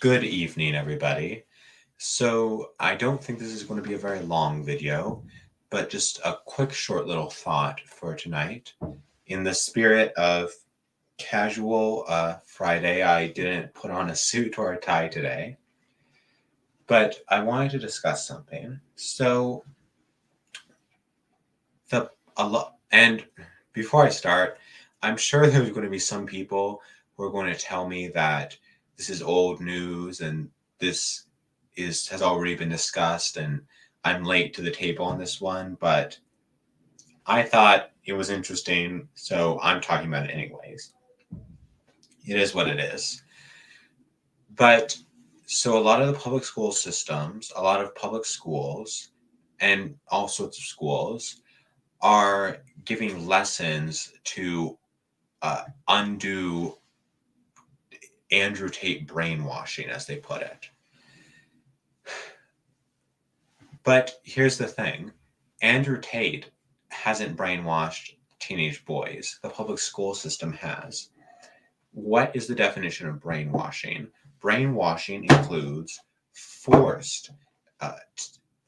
Good evening, everybody. So, I don't think this is going to be a very long video, but just a quick, short little thought for tonight. In the spirit of casual Friday, I didn't put on a suit or a tie today, but I wanted to discuss something. And before I start, I'm sure there's going to be some people who are going to tell me that this is old news and this has already been discussed and I'm late to the table on this one, but I thought it was interesting, so I'm talking about it anyways. It is what it is. But so a lot of the public school systems, a lot of public schools and all sorts of schools are giving lessons to undo Andrew Tate brainwashing, as they put it. But here's the thing. Andrew Tate hasn't brainwashed teenage boys. The public school system has. What is the definition of brainwashing? Brainwashing includes forced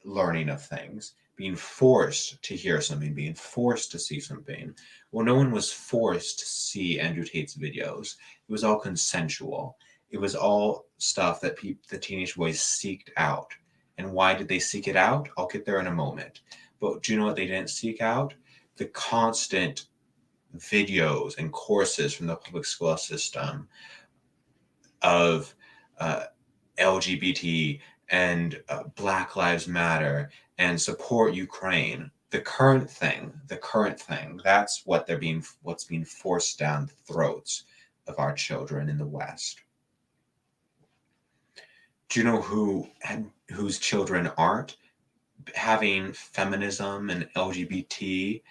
learning of things, being forced to hear something, being forced to see something. Well, no one was forced to see Andrew Tate's videos. It was all consensual. It was all stuff that the teenage boys seeked out. And why did they seek it out? I'll get there in a moment. But do you know what they didn't seek out? The constant videos and courses from the public school system of LGBT and Black Lives Matter and support Ukraine. The current thing, that's what's being forced down the throats of our children in the West. Do you know whose children aren't having feminism and LGBT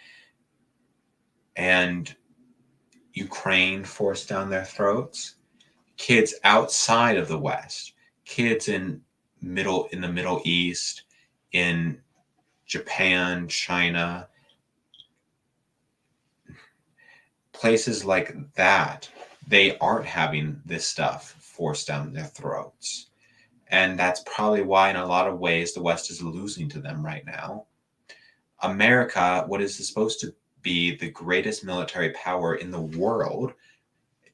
and Ukraine forced down their throats? Kids outside of the West, kids in the Middle East, in Japan, China, places like that, they aren't having this stuff forced down their throats. And that's probably why, in a lot of ways, the West is losing to them right now. America, what is supposed to be the greatest military power in the world,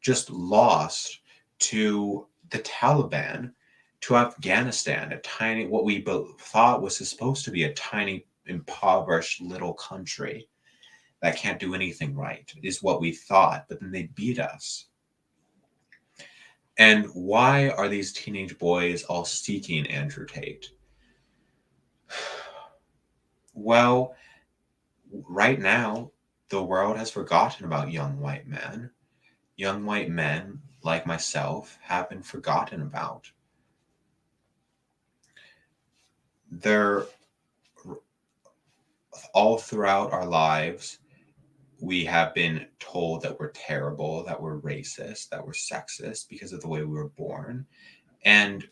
just lost to the Taliban, to Afghanistan, what we thought was supposed to be a tiny, impoverished little country that can't do anything right, is what we thought, but then they beat us. And why are these teenage boys all seeking Andrew Tate? Well, right now, the world has forgotten about young white men. Young white men, like myself, have been forgotten about. They're all throughout our lives, we have been told that we're terrible, that we're racist, that we're sexist because of the way we were born. And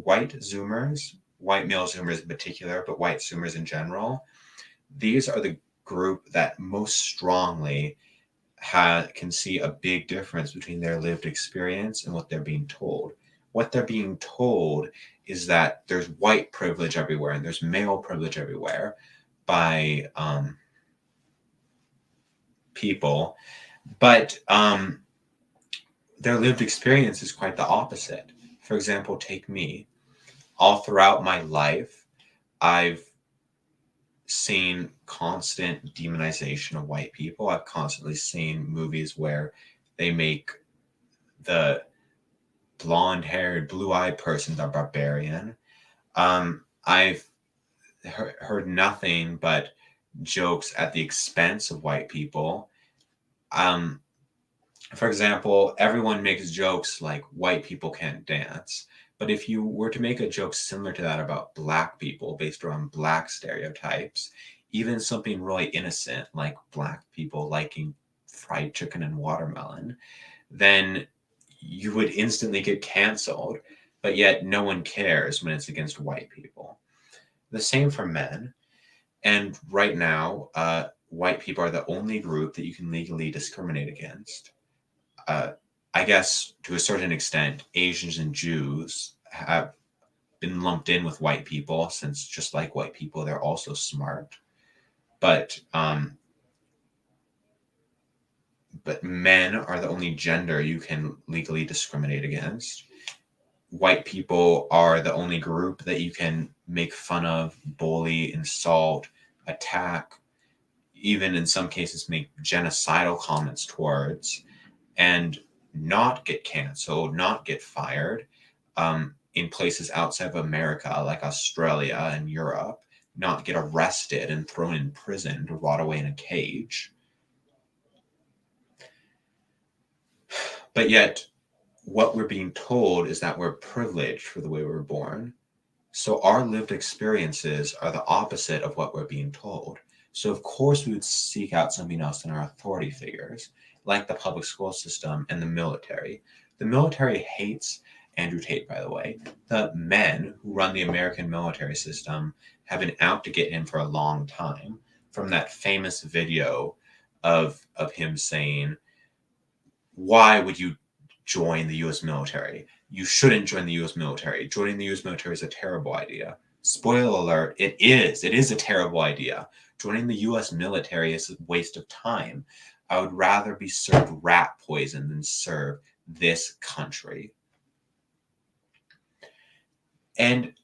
white male Zoomers in particular, but white Zoomers in general, these are the group that most strongly can see a big difference between their lived experience and what they're being told. What they're being told is that there's white privilege everywhere and there's male privilege everywhere by people, but their lived experience is quite the opposite. For example, take me. All throughout my life, I've seen constant demonization of white people. I've constantly seen movies where they make the blonde-haired, blue-eyed person the barbarian. I've heard nothing but jokes at the expense of white people. For example, everyone makes jokes like white people can't dance. But if you were to make a joke similar to that about black people based around black stereotypes, even something really innocent like black people liking fried chicken and watermelon, then you would instantly get canceled. But yet no one cares when it's against white people. The same for men. And right now, white people are the only group that you can legally discriminate against. I guess to a certain extent, Asians and Jews have been lumped in with white people since, just like white people, they're also smart. But men are the only gender you can legally discriminate against. White people are the only group that you can make fun of, bully, insult, attack, even in some cases make genocidal comments towards, and not get canceled, not get fired. In places outside of America, like Australia and Europe, not get arrested and thrown in prison to rot away in a cage. But yet, what we're being told is that we're privileged for the way we were born. So our lived experiences are the opposite of what we're being told. So of course we would seek out something else in our authority figures, like the public school system and the military. The military hates Andrew Tate, by the way. The men who run the American military system have been out to get him for a long time. From that famous video of him saying, "Why would you join the US military? You shouldn't join the US military. Joining the US military is a terrible idea." Spoiler alert, it is. It is a terrible idea. Joining the US military is a waste of time. I would rather be served rat poison than serve this country. And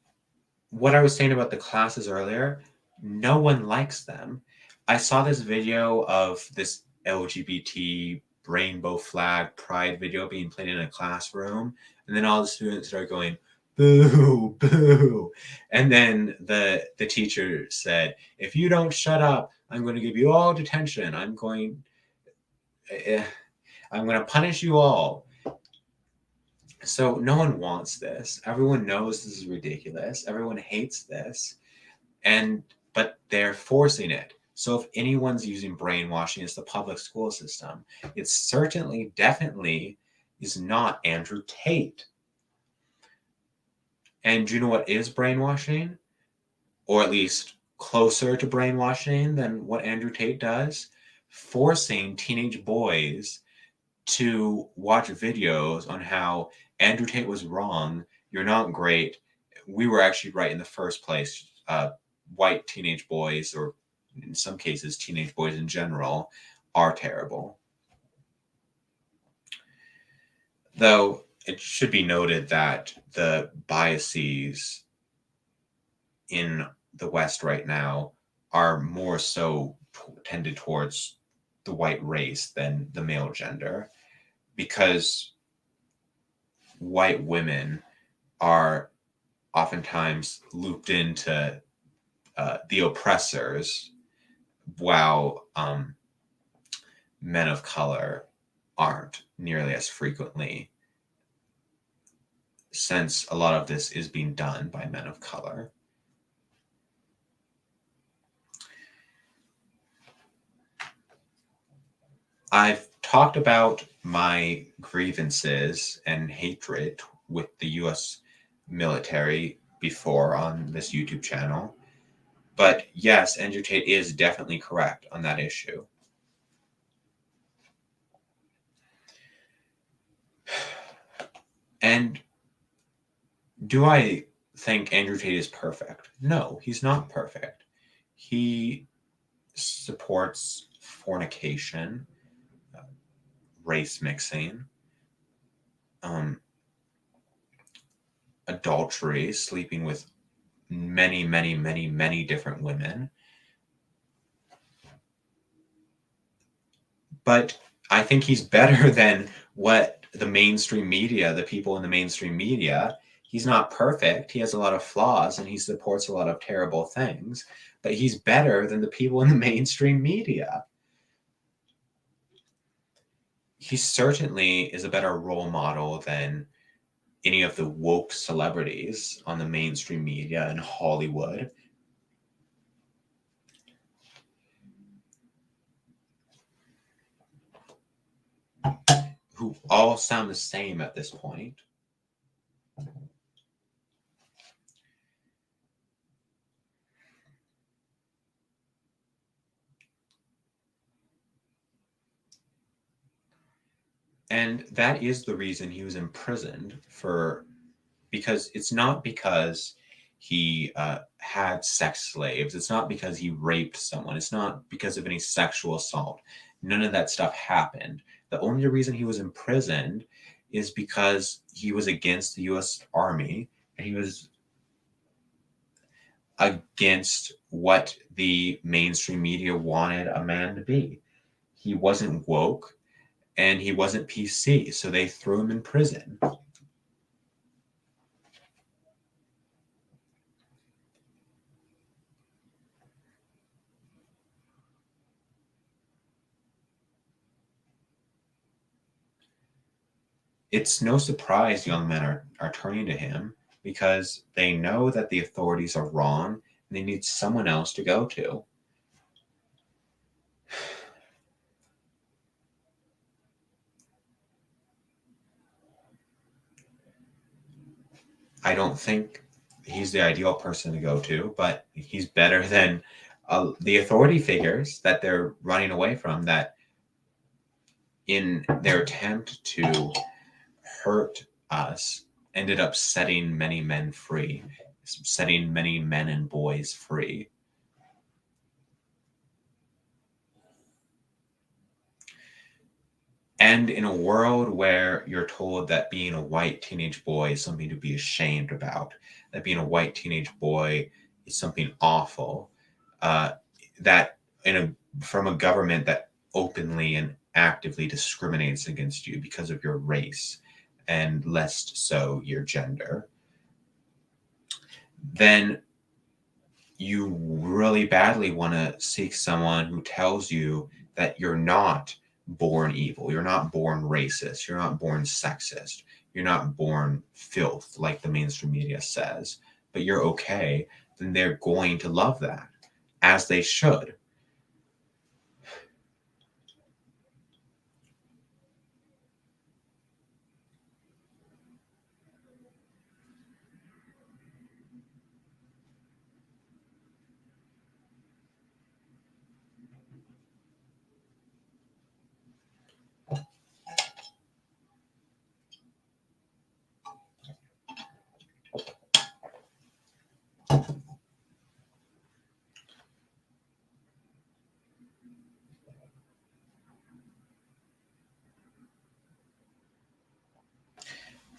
what I was saying about the classes earlier, no one likes them. I saw this video of this LGBT rainbow flag pride video being played in a classroom, and then all the students started going, "Boo, boo." And then the teacher said, "If you don't shut up, I'm going to give you all detention. I'm going to punish you all." So no one wants this. Everyone knows this is ridiculous. Everyone hates this. But they're forcing it. So if anyone's using brainwashing, it's the public school system. It certainly, definitely is not Andrew Tate. And do you know what is brainwashing? Or at least closer to brainwashing than what Andrew Tate does? Forcing teenage boys to watch videos on how Andrew Tate was wrong, you're not great, we were actually right in the first place. White teenage boys, or in some cases teenage boys in general, are terrible. Though it should be noted that the biases in the West right now are more so tended towards the white race than the male gender, because white women are oftentimes looped into the oppressors, while men of color aren't nearly as frequently, since a lot of this is being done by men of color. I've talked about my grievances and hatred with the US military before on this YouTube channel. But yes, Andrew Tate is definitely correct on that issue. And do I think Andrew Tate is perfect? No, he's not perfect. He supports fornication, race mixing, adultery, sleeping with many, many, many, many different women. But I think he's better than what the mainstream media, the people in the mainstream media, he's not perfect. He has a lot of flaws and he supports a lot of terrible things, but he's better than the people in the mainstream media. He certainly is a better role model than any of the woke celebrities on the mainstream media in Hollywood. Who all sound the same at this point. And that is the reason he was imprisoned for, because it's not because he had sex slaves. It's not because he raped someone. It's not because of any sexual assault. None of that stuff happened. The only reason he was imprisoned is because he was against the U.S. Army, and he was against what the mainstream media wanted a man to be. He wasn't woke and he wasn't PC, so they threw him in prison. It's no surprise young men are turning to him because they know that the authorities are wrong and they need someone else to go to. I don't think he's the ideal person to go to, but he's better than the authority figures that they're running away from, that in their attempt to hurt us ended up setting many men free, setting many men and boys free. And in a world where you're told that being a white teenage boy is something to be ashamed about, that being a white teenage boy is something awful, uh, that in from a government that openly and actively discriminates against you because of your race and less so your gender, then you really badly want to seek someone who tells you that you're not born evil, you're not born racist, you're not born sexist, you're not born filth like the mainstream media says, but you're okay. Then they're going to love that, as they should.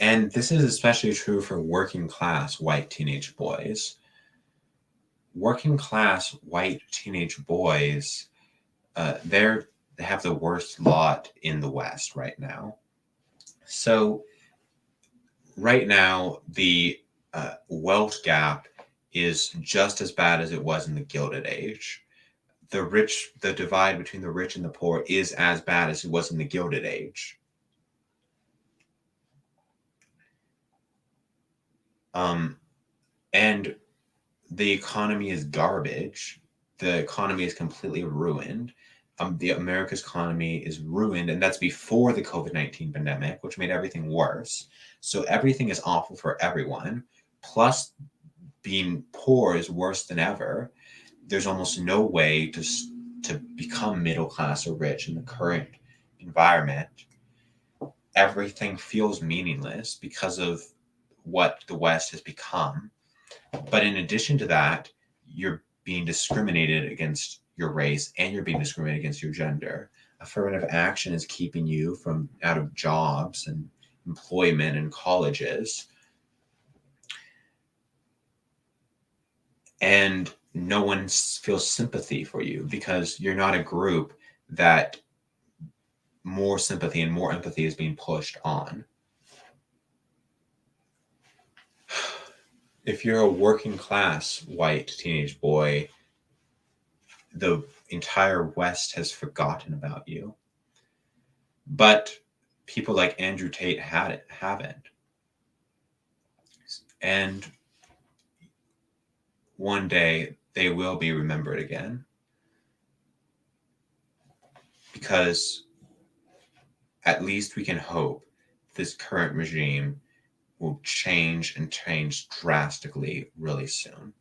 And this is especially true for working class white teenage boys. Working class white teenage boys, they have the worst lot in the West right now. So right now, the wealth gap is just as bad as it was in the Gilded Age. The divide between the rich and the poor is as bad as it was in the Gilded Age. Um, and the economy is garbage. The economy is completely ruined. The America's economy is ruined, and that's before the COVID-19 pandemic, which made everything worse. So everything is awful for everyone. Plus, being poor is worse than ever. There's almost no way to become middle class or rich in the current environment. Everything feels meaningless because of what the West has become. But in addition to that, you're being discriminated against your race and you're being discriminated against your gender. Affirmative action is keeping you from out of jobs and employment and colleges. And no one feels sympathy for you because you're not a group that more sympathy and more empathy is being pushed on. If you're a working class white teenage boy, the entire West has forgotten about you. But people like Andrew Tate haven't. And one day they will be remembered again. Because at least we can hope this current regime will change and change drastically really soon.